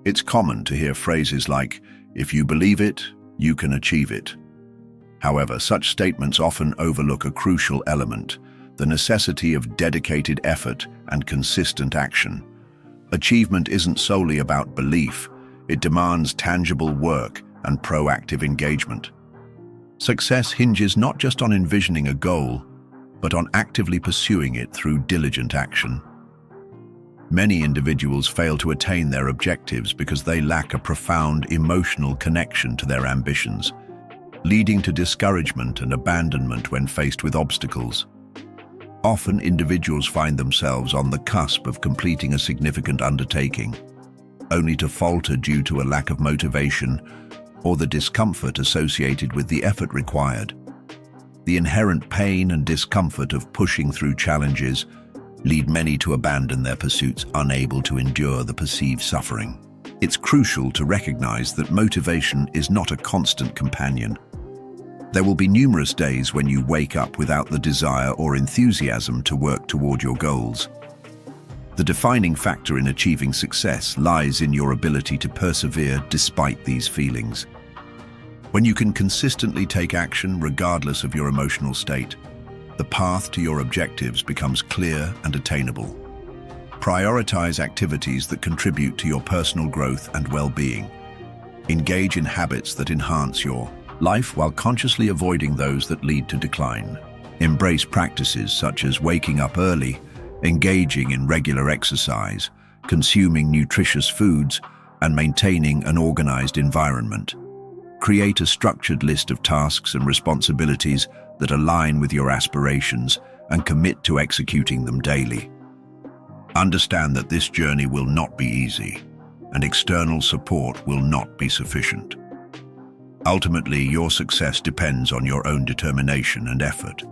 It's common to hear phrases like, "If you believe it, you can achieve it." However, such statements often overlook a crucial element: the necessity of dedicated effort and consistent action. Achievement isn't solely about belief, it demands tangible work and proactive engagement. Success hinges not just on envisioning a goal, but on actively pursuing it through diligent action. Many individuals fail to attain their objectives because they lack a profound emotional connection to their ambitions, leading to discouragement and abandonment when faced with obstacles. Often, individuals find themselves on the cusp of completing a significant undertaking, only to falter due to a lack of motivation or the discomfort associated with the effort required. The inherent pain and discomfort of pushing through challenges lead many to abandon their pursuits, unable to endure the perceived suffering. It's crucial to recognize that motivation is not a constant companion. There will be numerous days when you wake up without the desire or enthusiasm to work toward your goals. The defining factor in achieving success lies in your ability to persevere despite these feelings. When you can consistently take action regardless of your emotional state, the path to your objectives becomes clear and attainable. Prioritize activities that contribute to your personal growth and well-being. Engage in habits that enhance your life while consciously avoiding those that lead to decline. Embrace practices such as waking up early, engaging in regular exercise, consuming nutritious foods, and maintaining an organized environment. Create a structured list of tasks and responsibilities that align with your aspirations and commit to executing them daily. Understand that this journey will not be easy, and external support will not be sufficient. Ultimately, your success depends on your own determination and effort.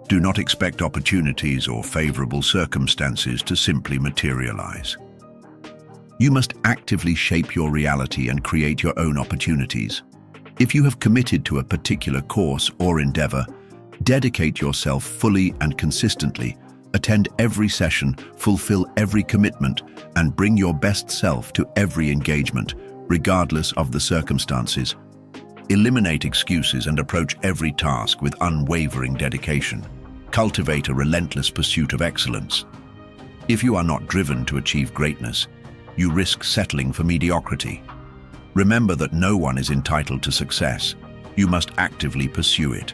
Do not expect opportunities or favorable circumstances to simply materialize. You must actively shape your reality and create your own opportunities. If you have committed to a particular course or endeavor, dedicate yourself fully and consistently, attend every session, fulfill every commitment, and bring your best self to every engagement, regardless of the circumstances. Eliminate excuses and approach every task with unwavering dedication. Cultivate a relentless pursuit of excellence. If you are not driven to achieve greatness, you risk settling for mediocrity. Remember that no one is entitled to success. You must actively pursue it.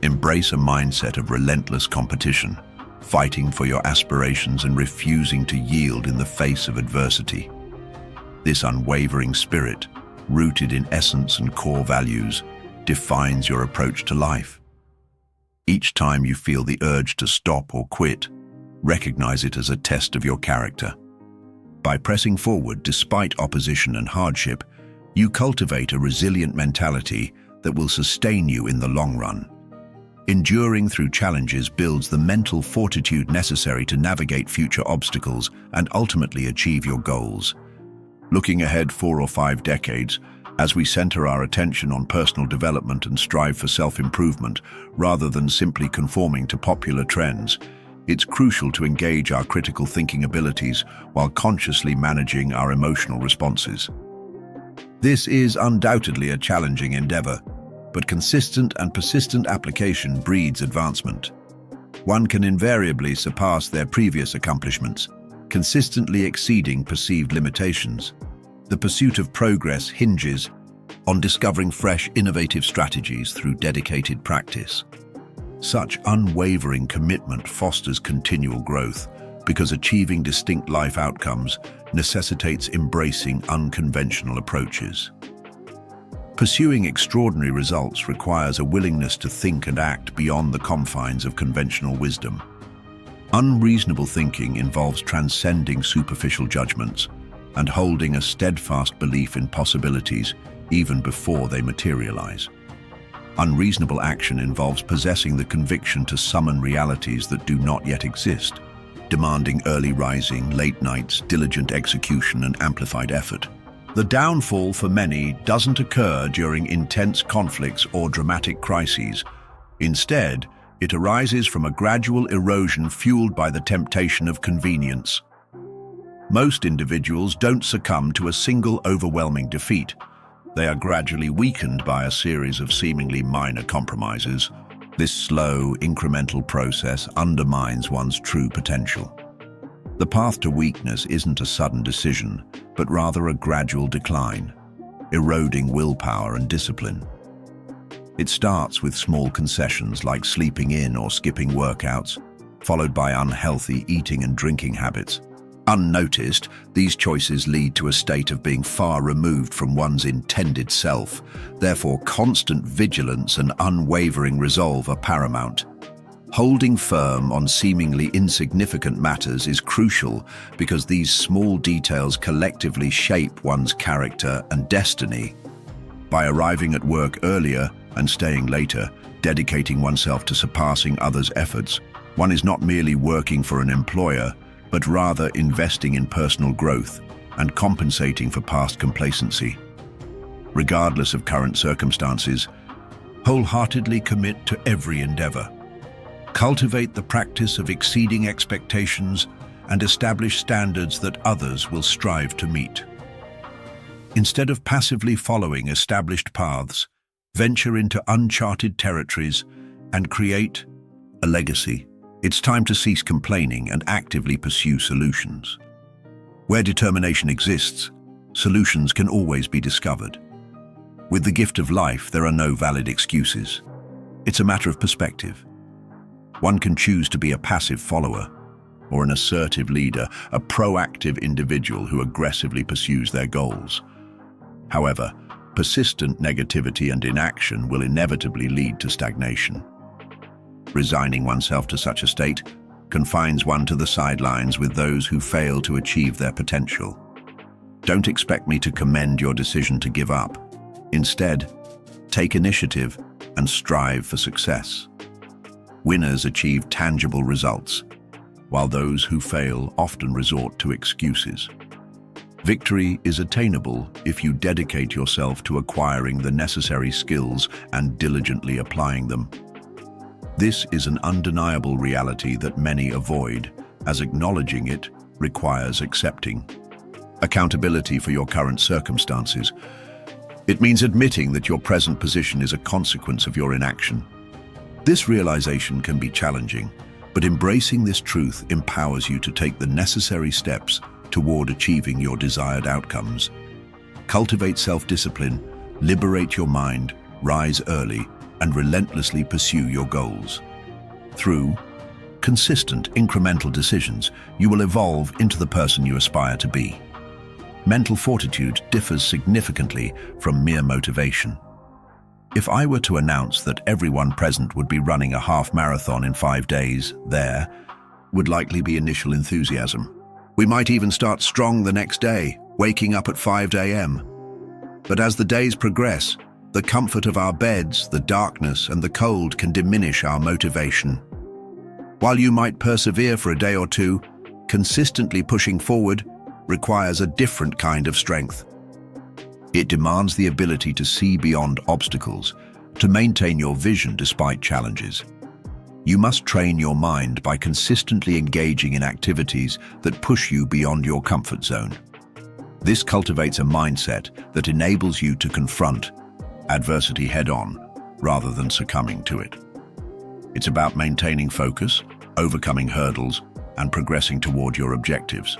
Embrace a mindset of relentless competition, fighting for your aspirations and refusing to yield in the face of adversity. This unwavering spirit, rooted in essence and core values, defines your approach to life. Each time you feel the urge to stop or quit, recognize it as a test of your character. By pressing forward despite opposition and hardship, you cultivate a resilient mentality that will sustain you in the long run. Enduring through challenges builds the mental fortitude necessary to navigate future obstacles and ultimately achieve your goals. Looking ahead 4 or 5 decades, as we center our attention on personal development and strive for self-improvement rather than simply conforming to popular trends, it's crucial to engage our critical thinking abilities while consciously managing our emotional responses. This is undoubtedly a challenging endeavor, but consistent and persistent application breeds advancement. One can invariably surpass their previous accomplishments, consistently exceeding perceived limitations. The pursuit of progress hinges on discovering fresh, innovative strategies through dedicated practice. Such unwavering commitment fosters continual growth because achieving distinct life outcomes necessitates embracing unconventional approaches. Pursuing extraordinary results requires a willingness to think and act beyond the confines of conventional wisdom. Unreasonable thinking involves transcending superficial judgments and holding a steadfast belief in possibilities even before they materialize. Unreasonable action involves possessing the conviction to summon realities that do not yet exist, demanding early rising, late nights, diligent execution, and amplified effort. The downfall for many doesn't occur during intense conflicts or dramatic crises. Instead, it arises from a gradual erosion fueled by the temptation of convenience. Most individuals don't succumb to a single overwhelming defeat. They are gradually weakened by a series of seemingly minor compromises. This slow, incremental process undermines one's true potential. The path to weakness isn't a sudden decision, but rather a gradual decline, eroding willpower and discipline. It starts with small concessions like sleeping in or skipping workouts, followed by unhealthy eating and drinking habits. Unnoticed, these choices lead to a state of being far removed from one's intended self. Therefore, constant vigilance and unwavering resolve are paramount. Holding firm on seemingly insignificant matters is crucial because these small details collectively shape one's character and destiny. By arriving at work earlier and staying later, dedicating oneself to surpassing others' efforts, one is not merely working for an employer, but rather investing in personal growth and compensating for past complacency. Regardless of current circumstances, wholeheartedly commit to every endeavor. Cultivate the practice of exceeding expectations and establish standards that others will strive to meet. Instead of passively following established paths, venture into uncharted territories and create a legacy. It's time to cease complaining and actively pursue solutions. Where determination exists, solutions can always be discovered. With the gift of life, there are no valid excuses. It's a matter of perspective. One can choose to be a passive follower, or an assertive leader, a proactive individual who aggressively pursues their goals. However, persistent negativity and inaction will inevitably lead to stagnation. Resigning oneself to such a state confines one to the sidelines with those who fail to achieve their potential. Don't expect me to commend your decision to give up. Instead, take initiative and strive for success. Winners achieve tangible results, while those who fail often resort to excuses. Victory is attainable if you dedicate yourself to acquiring the necessary skills and diligently applying them. This is an undeniable reality that many avoid, as acknowledging it requires accepting accountability for your current circumstances. It means admitting that your present position is a consequence of your inaction. This realization can be challenging, but embracing this truth empowers you to take the necessary steps toward achieving your desired outcomes. Cultivate self-discipline, liberate your mind, rise early, and relentlessly pursue your goals. Through consistent, incremental decisions, you will evolve into the person you aspire to be. Mental fortitude differs significantly from mere motivation. If I were to announce that everyone present would be running a half marathon in 5 days, there would likely be initial enthusiasm. We might even start strong the next day, waking up at 5 a.m. But as the days progress, the comfort of our beds, the darkness, and the cold can diminish our motivation. While you might persevere for a day or two, consistently pushing forward requires a different kind of strength. It demands the ability to see beyond obstacles, to maintain your vision despite challenges. You must train your mind by consistently engaging in activities that push you beyond your comfort zone. This cultivates a mindset that enables you to confront adversity head-on rather than succumbing to it. It's about maintaining focus, overcoming hurdles, and progressing toward your objectives.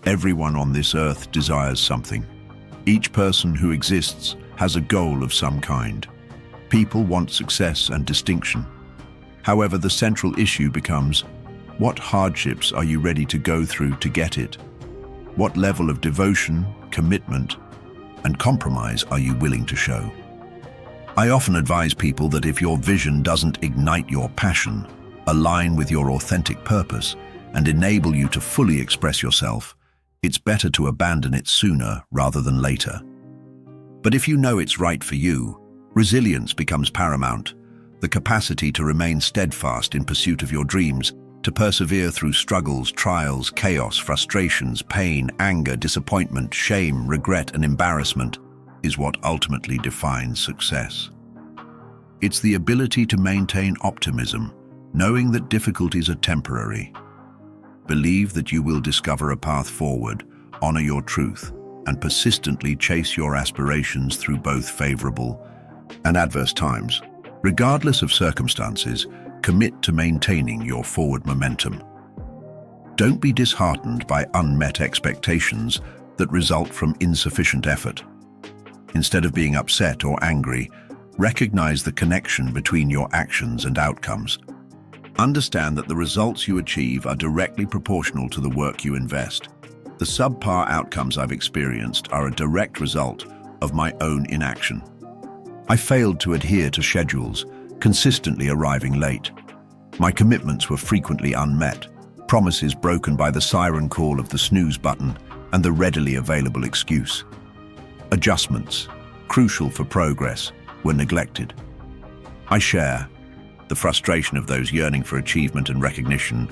Everyone on this earth desires something. Each person who exists has a goal of some kind. People want success and distinction. However, the central issue becomes, what hardships are you ready to go through to get it? What level of devotion, commitment, and compromise are you willing to show? I often advise people that if your vision doesn't ignite your passion, align with your authentic purpose, and enable you to fully express yourself, it's better to abandon it sooner rather than later. But if you know it's right for you, resilience becomes paramount. The capacity to remain steadfast in pursuit of your dreams, to persevere through struggles, trials, chaos, frustrations, pain, anger, disappointment, shame, regret, and embarrassment is what ultimately defines success. It's the ability to maintain optimism, knowing that difficulties are temporary, Believe that you will discover a path forward, honor your truth, and persistently chase your aspirations through both favorable and adverse times. Regardless of circumstances, commit to maintaining your forward momentum. Don't be disheartened by unmet expectations that result from insufficient effort. Instead of being upset or angry, recognize the connection between your actions and outcomes. Understand that the results you achieve are directly proportional to the work you invest. The subpar outcomes I've experienced are a direct result of my own inaction. I failed to adhere to schedules, consistently arriving late. My commitments were frequently unmet, promises broken by the siren call of the snooze button and the readily available excuse. Adjustments, crucial for progress, were neglected. I share the frustration of those yearning for achievement and recognition,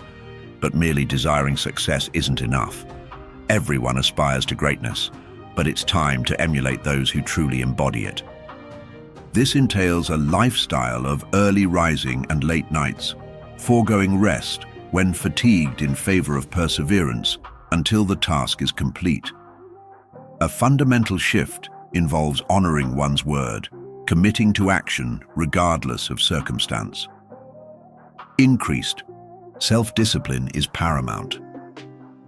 but merely desiring success isn't enough. Everyone aspires to greatness, but it's time to emulate those who truly embody it. This entails a lifestyle of early rising and late nights, foregoing rest when fatigued in favor of perseverance until the task is complete. A fundamental shift involves honoring one's word, committing to action regardless of circumstance. Increased self-discipline is paramount.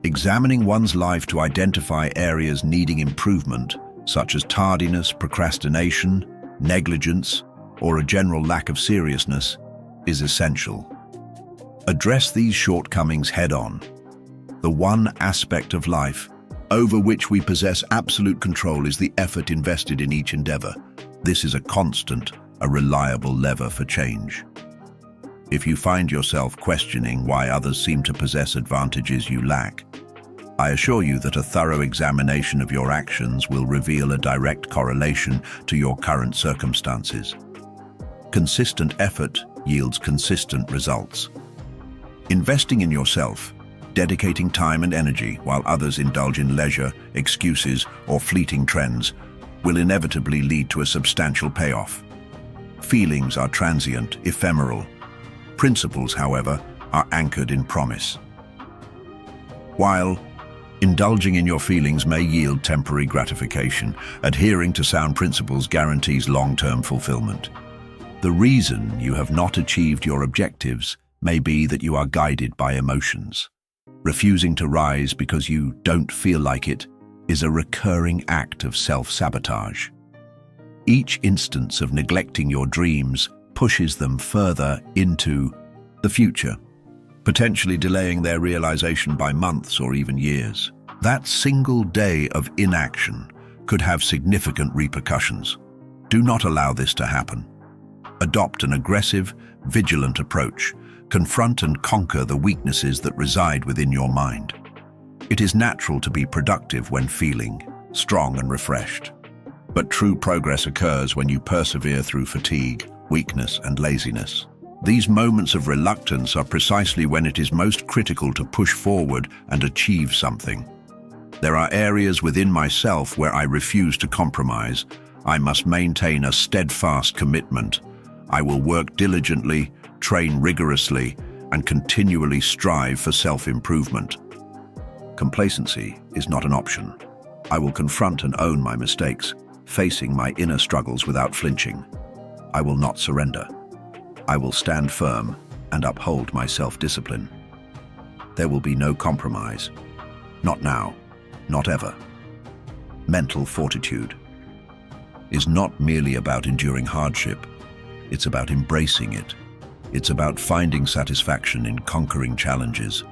Examining one's life to identify areas needing improvement, such as tardiness, procrastination, negligence, or a general lack of seriousness, is essential. Address these shortcomings head-on. The one aspect of life over which we possess absolute control is the effort invested in each endeavor. This is a constant, a reliable lever for change. If you find yourself questioning why others seem to possess advantages you lack, I assure you that a thorough examination of your actions will reveal a direct correlation to your current circumstances. Consistent effort yields consistent results. Investing in yourself, dedicating time and energy while others indulge in leisure, excuses, or fleeting trends, will inevitably lead to a substantial payoff. Feelings are transient, ephemeral. Principles, however, are anchored in promise. While indulging in your feelings may yield temporary gratification, adhering to sound principles guarantees long-term fulfillment. The reason you have not achieved your objectives may be that you are guided by emotions. Refusing to rise because you don't feel like it is a recurring act of self-sabotage. Each instance of neglecting your dreams pushes them further into the future, potentially delaying their realization by months or even years. That single day of inaction could have significant repercussions. Do not allow this to happen. Adopt an aggressive, vigilant approach. Confront and conquer the weaknesses that reside within your mind. It is natural to be productive when feeling strong and refreshed. But true progress occurs when you persevere through fatigue, weakness, and laziness. These moments of reluctance are precisely when it is most critical to push forward and achieve something. There are areas within myself where I refuse to compromise. I must maintain a steadfast commitment. I will work diligently, train rigorously, and continually strive for self-improvement. Complacency is not an option. I will confront and own my mistakes, facing my inner struggles without flinching. I will not surrender. I will stand firm and uphold my self-discipline. There will be no compromise. Not now, not ever. Mental fortitude is not merely about enduring hardship. It's about embracing it. It's about finding satisfaction in conquering challenges.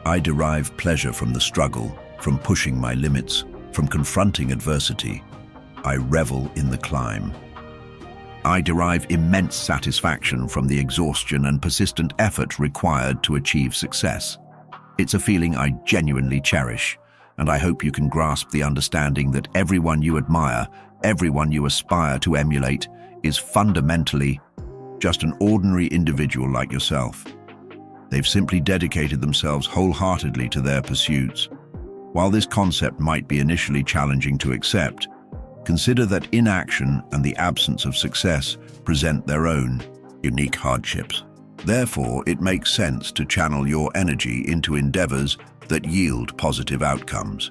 I derive pleasure from the struggle, from pushing my limits, from confronting adversity. I revel in the climb. I derive immense satisfaction from the exhaustion and persistent effort required to achieve success. It's a feeling I genuinely cherish, and I hope you can grasp the understanding that everyone you admire, everyone you aspire to emulate, is fundamentally just an ordinary individual like yourself. They've simply dedicated themselves wholeheartedly to their pursuits. While this concept might be initially challenging to accept, consider that inaction and the absence of success present their own unique hardships. Therefore, it makes sense to channel your energy into endeavors that yield positive outcomes.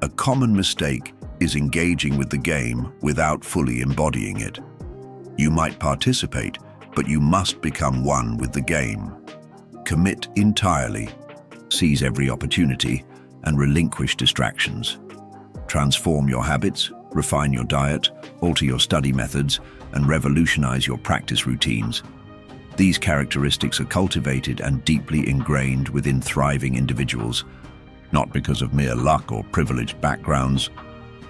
A common mistake is engaging with the game without fully embodying it. You might participate, but you must become one with the game. Commit entirely, seize every opportunity, and relinquish distractions. Transform your habits, refine your diet, alter your study methods, and revolutionize your practice routines. These characteristics are cultivated and deeply ingrained within thriving individuals, not because of mere luck or privileged backgrounds,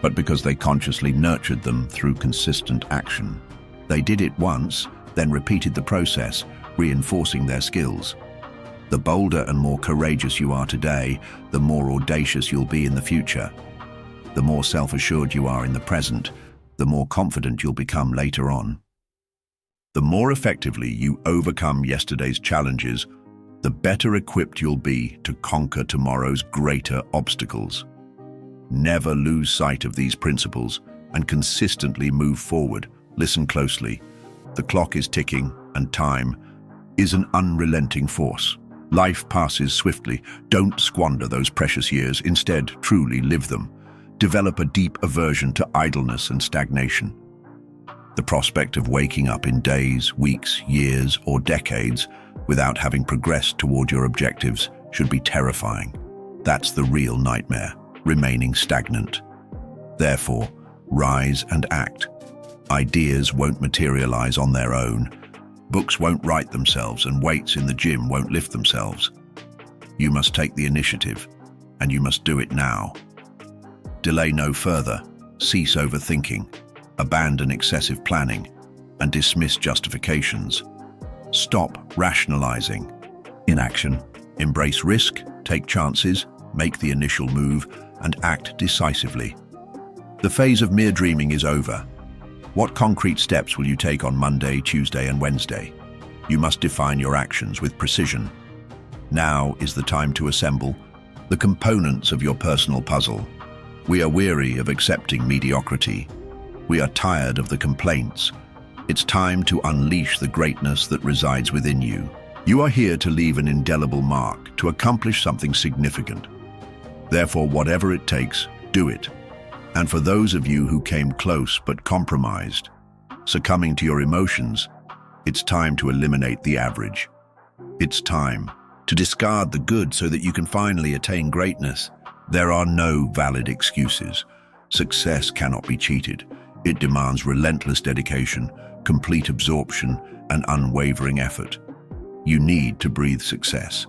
but because they consciously nurtured them through consistent action. They did it once, then repeated the process, reinforcing their skills. The bolder and more courageous you are today, the more audacious you'll be in the future. The more self-assured you are in the present, the more confident you'll become later on. The more effectively you overcome yesterday's challenges, the better equipped you'll be to conquer tomorrow's greater obstacles. Never lose sight of these principles and consistently move forward. Listen closely. The clock is ticking, and time is an unrelenting force. Life passes swiftly. Don't squander those precious years. Instead, truly live them. Develop a deep aversion to idleness and stagnation. The prospect of waking up in days, weeks, years, or decades without having progressed toward your objectives should be terrifying. That's the real nightmare, remaining stagnant. Therefore, rise and act. Ideas won't materialize on their own. Books won't write themselves, and weights in the gym won't lift themselves. You must take the initiative, and you must do it now. Delay no further. Cease overthinking. Abandon excessive planning and dismiss justifications. Stop rationalizing. Inaction. Embrace risk, take chances, make the initial move, and act decisively. The phase of mere dreaming is over. What concrete steps will you take on Monday, Tuesday, and Wednesday? You must define your actions with precision. Now is the time to assemble the components of your personal puzzle. We are weary of accepting mediocrity. We are tired of the complaints. It's time to unleash the greatness that resides within you. You are here to leave an indelible mark, to accomplish something significant. Therefore, whatever it takes, do it. And for those of you who came close but compromised, succumbing to your emotions, it's time to eliminate the average. It's time to discard the good so that you can finally attain greatness. There are no valid excuses. Success cannot be cheated. It demands relentless dedication, complete absorption, and unwavering effort. You need to breathe success.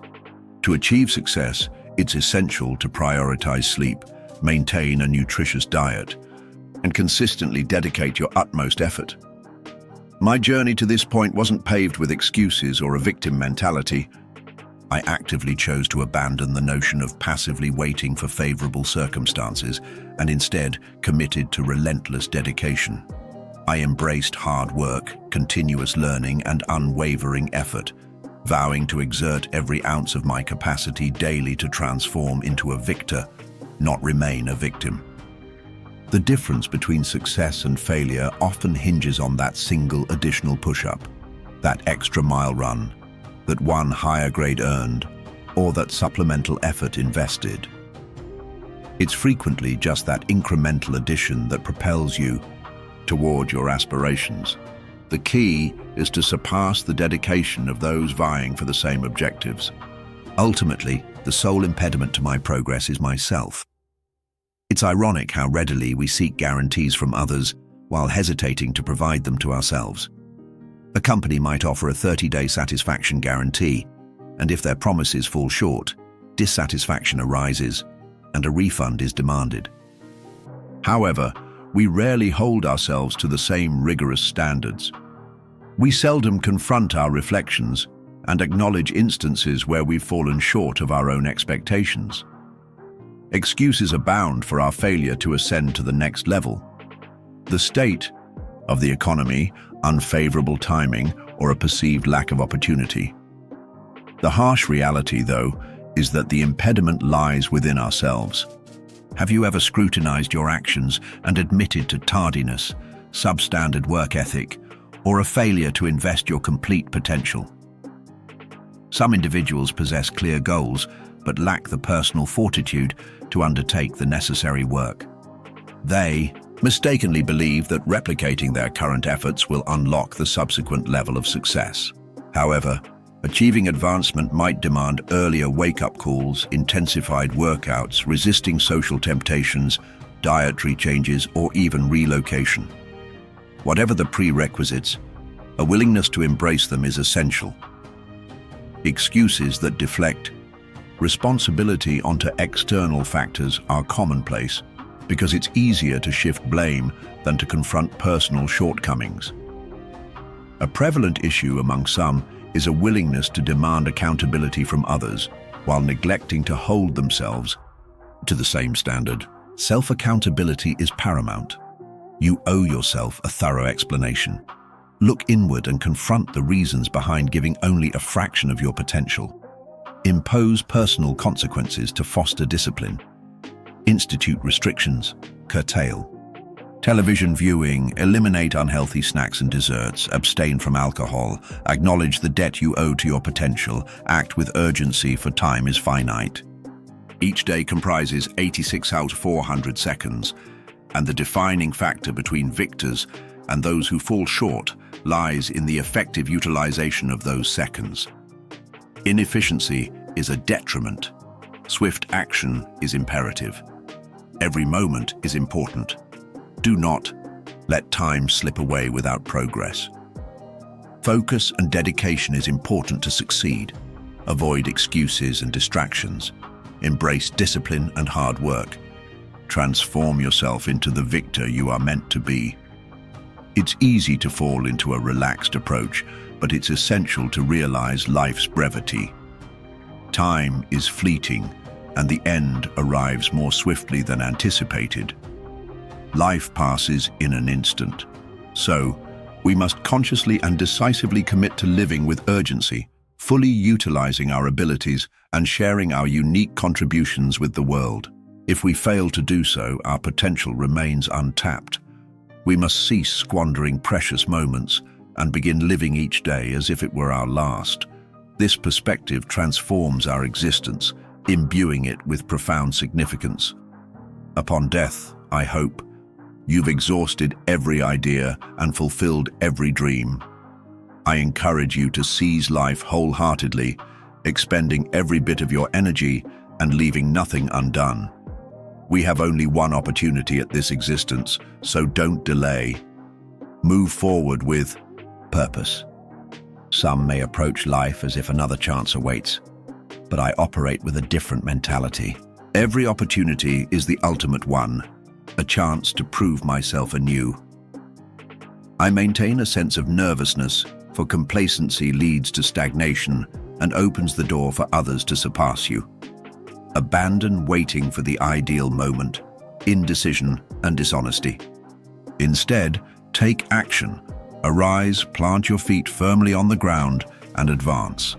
To achieve success, it's essential to prioritize sleep, maintain a nutritious diet, and consistently dedicate your utmost effort. My journey to this point wasn't paved with excuses or a victim mentality. I actively chose to abandon the notion of passively waiting for favorable circumstances and instead committed to relentless dedication. I embraced hard work, continuous learning, and unwavering effort, vowing to exert every ounce of my capacity daily to transform into a victor, not remain a victim. The difference between success and failure often hinges on that single additional push-up, that extra mile run, that one higher grade earned, or that supplemental effort invested. It's frequently just that incremental addition that propels you toward your aspirations. The key is to surpass the dedication of those vying for the same objectives. Ultimately, the sole impediment to my progress is myself. It's ironic how readily we seek guarantees from others while hesitating to provide them to ourselves. A company might offer a 30-day satisfaction guarantee, and if their promises fall short, dissatisfaction arises and a refund is demanded. However, we rarely hold ourselves to the same rigorous standards. We seldom confront our reflections and acknowledge instances where we've fallen short of our own expectations. Excuses abound for our failure to ascend to the next level. The state of the economy, unfavorable timing, or a perceived lack of opportunity. The harsh reality, though, is that the impediment lies within ourselves. Have you ever scrutinized your actions and admitted to tardiness, substandard work ethic, or a failure to invest your complete potential? Some individuals possess clear goals, but lack the personal fortitude to undertake the necessary work. They mistakenly believe that replicating their current efforts will unlock the subsequent level of success. However, achieving advancement might demand earlier wake-up calls, intensified workouts, resisting social temptations, dietary changes, or even relocation. Whatever the prerequisites, a willingness to embrace them is essential. Excuses that deflect responsibility onto external factors are commonplace because it's easier to shift blame than to confront personal shortcomings. A prevalent issue among some is a willingness to demand accountability from others while neglecting to hold themselves to the same standard. Self-accountability is paramount. You owe yourself a thorough explanation. Look inward and confront the reasons behind giving only a fraction of your potential. Impose personal consequences to foster discipline. Institute restrictions, curtail television viewing, eliminate unhealthy snacks and desserts, abstain from alcohol, acknowledge the debt you owe to your potential, act with urgency for time is finite. Each day comprises 86 out of 400 seconds, and the defining factor between victors and those who fall short lies in the effective utilization of those seconds. Inefficiency is a detriment. Swift action is imperative. Every moment is important. Do not let time slip away without progress. Focus and dedication is important to succeed. Avoid excuses and distractions. Embrace discipline and hard work. Transform yourself into the victor you are meant to be. It's easy to fall into a relaxed approach, but it's essential to realize life's brevity. Time is fleeting, and the end arrives more swiftly than anticipated. Life passes in an instant. So, we must consciously and decisively commit to living with urgency, fully utilizing our abilities and sharing our unique contributions with the world. If we fail to do so, our potential remains untapped. We must cease squandering precious moments and begin living each day as if it were our last. This perspective transforms our existence, imbuing it with profound significance. Upon death, I hope, you've exhausted every idea and fulfilled every dream. I encourage you to seize life wholeheartedly, expending every bit of your energy and leaving nothing undone. We have only one opportunity at this existence, so don't delay. Move forward with purpose. Some may approach life as if another chance awaits, but I operate with a different mentality. Every opportunity is the ultimate one, a chance to prove myself anew. I maintain a sense of nervousness, for complacency leads to stagnation and opens the door for others to surpass you. Abandon waiting for the ideal moment, indecision, and dishonesty. Instead, take action. Arise, plant your feet firmly on the ground, and advance.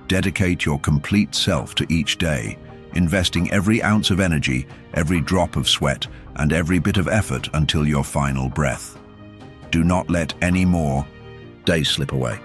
Dedicate your complete self to each day, investing every ounce of energy, every drop of sweat, and every bit of effort until your final breath. Do not let any more days slip away.